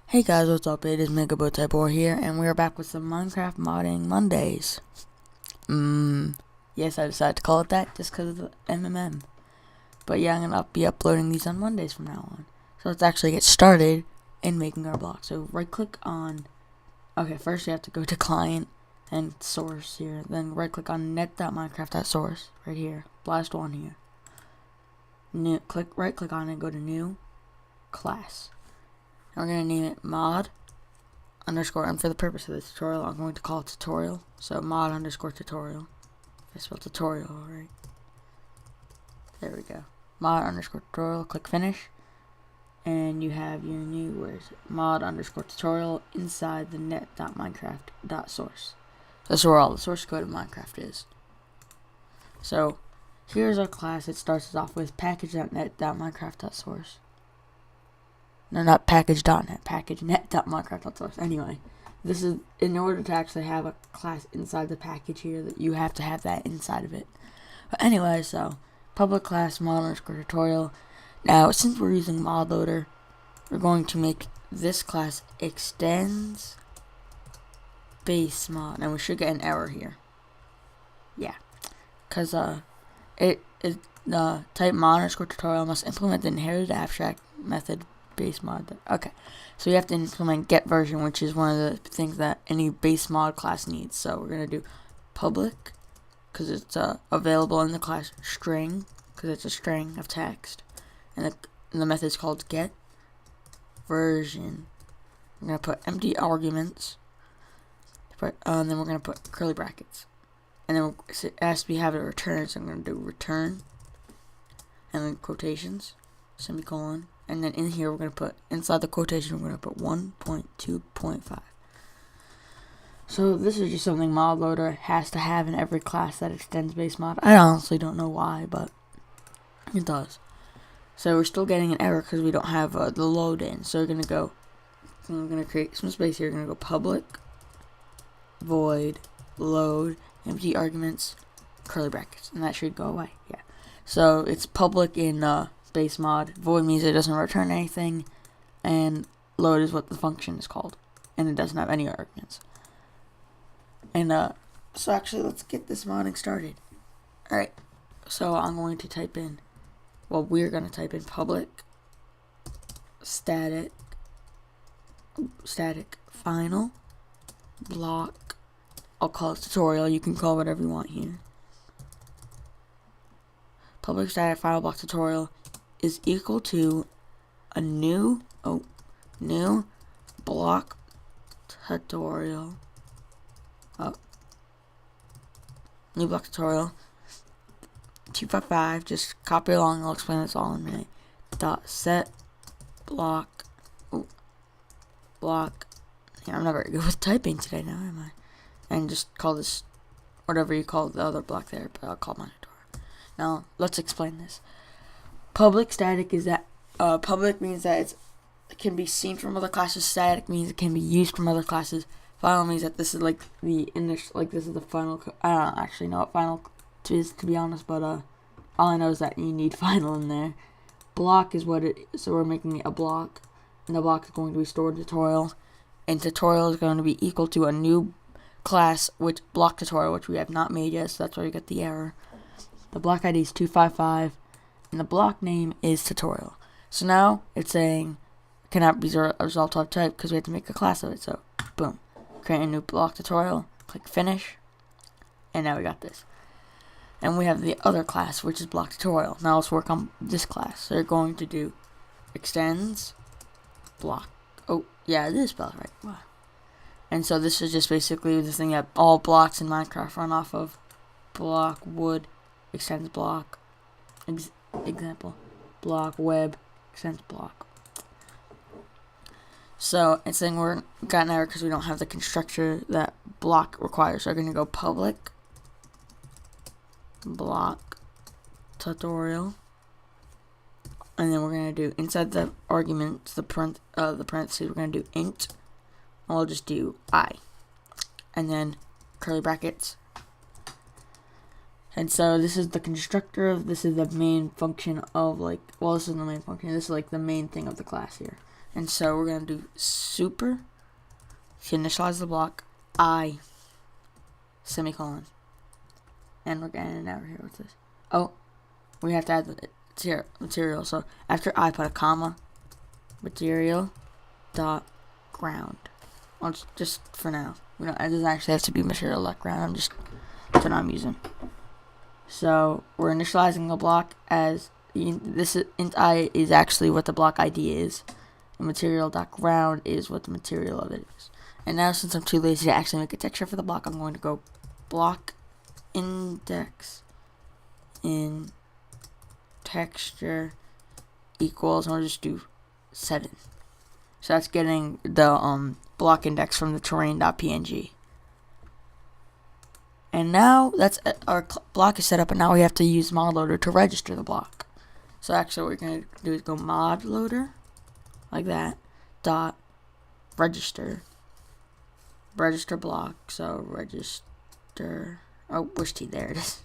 Hey guys, what's up? It is MegaBowtieboy here, and we are back with some Minecraft Modding Mondays. Yes, I decided to call it that just because of the MMM. But yeah, I'm going to be uploading these on Mondays from now on. So let's actually get started in making our block. So right click on, okay, first you have to go to client and source here. Then right click on net.minecraft.source right here, last one here. Right click on it and go to new class. We're going to name it mod underscore, and for the purpose of this tutorial, I'm going to call it tutorial. So mod underscore tutorial. I spelled tutorial, right? There we go. Mod underscore tutorial, click finish. And you have your new, where's it? Mod underscore tutorial inside the net.minecraft.source. That's where all the source code of Minecraft is. So here's our class. It starts us off with package.net.minecraft.source. No, not package.net, package.net.minecraft.source. Anyway, this is, in order to actually have a class inside the package here, that you have to have that inside of it. But anyway, so, public class mod underscore tutorial. Now, since we're using mod loader, we're going to make this class extends base mod, and we should get an error here. Yeah, because type mod underscore tutorial must implement the inherited abstract method base mod. Okay, so you have to implement get version, which is one of the things that any base mod class needs. So we're gonna do public because it's available in the class, string because it's a string of text, and the method is called get version. We're gonna put empty arguments, and then we're gonna put curly brackets, and then it has to have a return. So I'm gonna do return, and then quotations, semicolon. And then in here, we're going to put, inside the quotation, we're going to put 1.2.5. So this is just something mod loader has to have in every class that extends base mod. I honestly don't know why, but it does. So we're still getting an error because we don't have the load in. So we're going to create some space here. We're going to go public, void, load, empty arguments, curly brackets. And that should go away. Yeah. So it's public in base mod. Void means it doesn't return anything, and load is what the function is called, and it doesn't have any arguments. And so actually, let's get this modding started. Alright, so I'm going to type in, we're going to type in public static final block. I'll call it tutorial. You can call it whatever you want here. Public static final block tutorial is equal to a new block tutorial. New block tutorial 255. Just copy along. I'll explain this all in a minute. Dot set block block. Yeah, I'm not very good with typing today now, am I? And just call this whatever you call the other block there, but I'll call mine tutorial. Now let's explain this. Public static is that public means that it can be seen from other classes. Static means it can be used from other classes. Final means that this is like the initial, like this is the final. I don't actually know what final is, to be honest, but all I know is that you need final in there. Block is what it is, so we're making it a block, and the block is going to be stored in tutorial, and tutorial is going to be equal to a new class, which block tutorial, which we have not made yet, so that's why you get the error. The block ID is 255. And the block name is tutorial. So now it's saying cannot be a result of type because we have to make a class of it. So boom, create a new block tutorial, click finish, and now we got this. And we have the other class, which is block tutorial. Now let's work on this class. So you're going to do extends block. Oh yeah, it is spelled right. Wow. And so this is just basically the thing that all blocks in Minecraft run off of. Block wood extends block. Example block web extends block. So it's saying we're got an error because we don't have the constructor that block requires. So we're going to go public block tutorial, and then we're going to do inside the arguments, the parentheses, we're going to do int. I'll just do I, and then curly brackets. And so this is the constructor of, this is the main function of this is the main function. This is like the main thing of the class here. And so we're going to do super, to initialize the block, I, semicolon. And we're going to end over here with this. Oh, we have to add the material. So after I, put a comma, material dot ground. Well, just for now. It doesn't actually have to be material dot ground. That's what I'm using. So we're initializing the block as this int I is actually what the block ID is. Material dot ground is what the material of it is. And now, since I'm too lazy to actually make a texture for the block, I'm going to go block index in texture equals, and we'll just do 7. So that's getting the block index from the terrain.png. And now that's our block is set up, and now we have to use mod loader to register the block. So actually what we're going to do is go mod loader, like that, dot register block. So register, oh, wish T, there it is,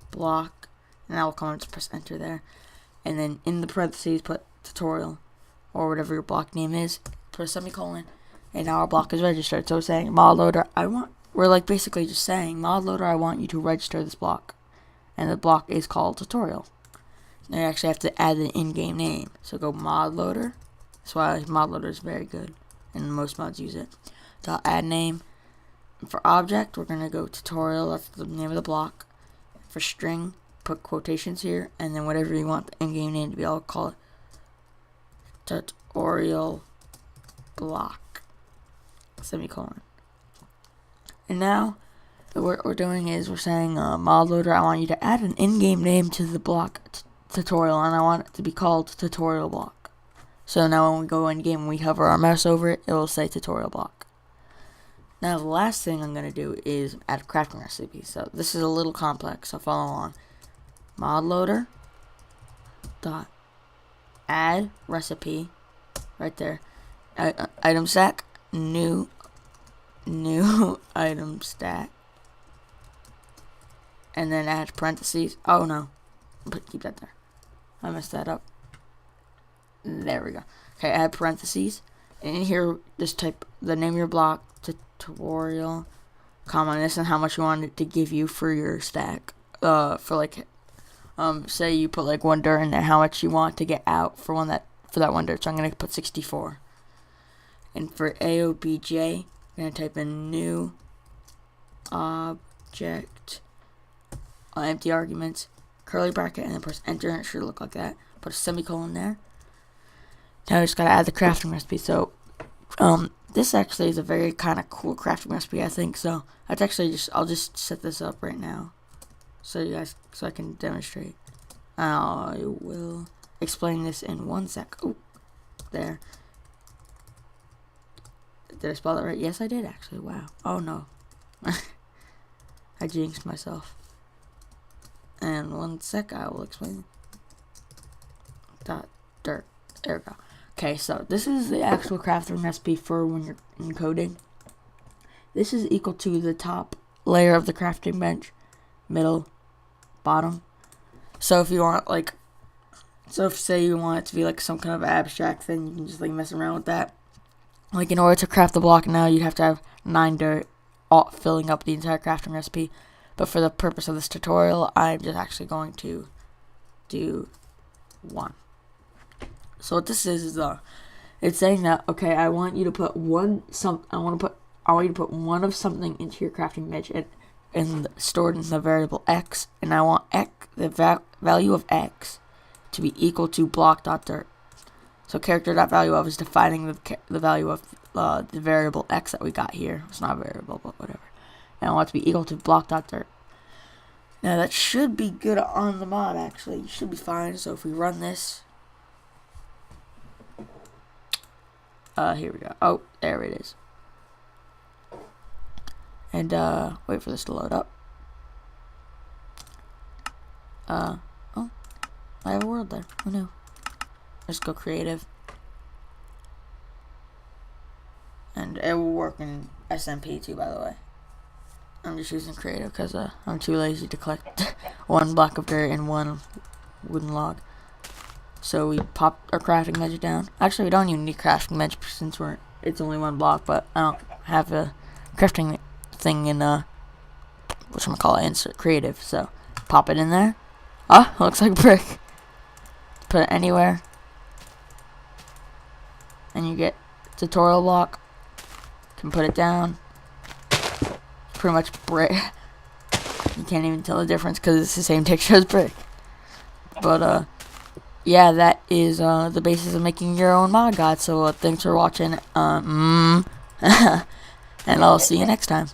block, and now we'll come and just press enter there. And then in the parentheses put tutorial, or whatever your block name is, put a semicolon, and now our block is registered. So saying mod loader, we're like basically just saying mod loader, I want you to register this block, and the block is called tutorial. Now you actually have to add the in-game name. So go mod loader. That's why mod loader is very good, and most mods use it. Dot add name. And for object, we're gonna go tutorial. That's the name of the block. For string, put quotations here, and then whatever you want the in-game name to be, I'll call it tutorial block, semicolon. And now what we're doing is we're saying mod loader, I want you to add an in-game name to the block tutorial, and I want it to be called tutorial block. So now when we go in game and we hover our mouse over it, it will say tutorial block. Now the last thing I'm going to do is add a crafting recipe. So this is a little complex, so follow along. Mod loader dot add recipe, right there, item stack, new item stack, and then add parentheses. Oh no, keep that there, I messed that up. There we go. Okay, add parentheses, and in here just type the name of your block, tutorial, comma, and this is how much you want it to give you for your stack. For like, say you put like 1 dirt in there, how much you want to get out for that 1 dirt. So I'm gonna put 64. And for AOBJ, I'm gonna type in new object, empty arguments, curly bracket, and then press enter, and it should look like that. Put a semicolon there. Now I just gotta add the crafting recipe. So this actually is a very kind of cool crafting recipe, I think. So that's actually I'll just set this up right now, so I can demonstrate. I will explain this in 1 sec. Oh, there. Did I spell that right? Yes, I did actually. Wow. Oh no, I jinxed myself. And 1 sec, I will explain. Dot dirt. There we go. Okay, so this is the actual crafting recipe for when you're encoding. This is equal to the top layer of the crafting bench, middle, bottom. So if you want if say you want it to be like some kind of abstract thing, you can just like mess around with that. Like in order to craft the block now, you'd have to have 9 dirt, filling up the entire crafting recipe. But for the purpose of this tutorial, I'm just actually going to do 1. So what this is it's saying that, okay, I want you to put one of something into your crafting bench and stored in the variable x, and I want the value of x to be equal to block.dirt. So character.value of is defining the value of the variable x that we got here. It's not a variable, but whatever. And I want it to be equal to block.dirt. Now that should be good on the mod, actually. You should be fine. So if we run this, here we go. Oh, there it is. And wait for this to load up. Oh, I have a world there. Who knew? Let's go creative. And it will work in SMP too, by the way. I'm just using creative because I'm too lazy to collect 1 block of dirt and 1 wooden log. So we pop our crafting bench down. Actually, we don't even need crafting bench since it's only one block, but I don't have a crafting thing in whatchamacallit, insert creative, so pop it in there. Ah, looks like brick. Put it anywhere. And you get tutorial block. Can put it down. Pretty much brick. You can't even tell the difference because it's the same texture as brick. But yeah, that is the basis of making your own mod god. So thanks for watching. And I'll see you next time.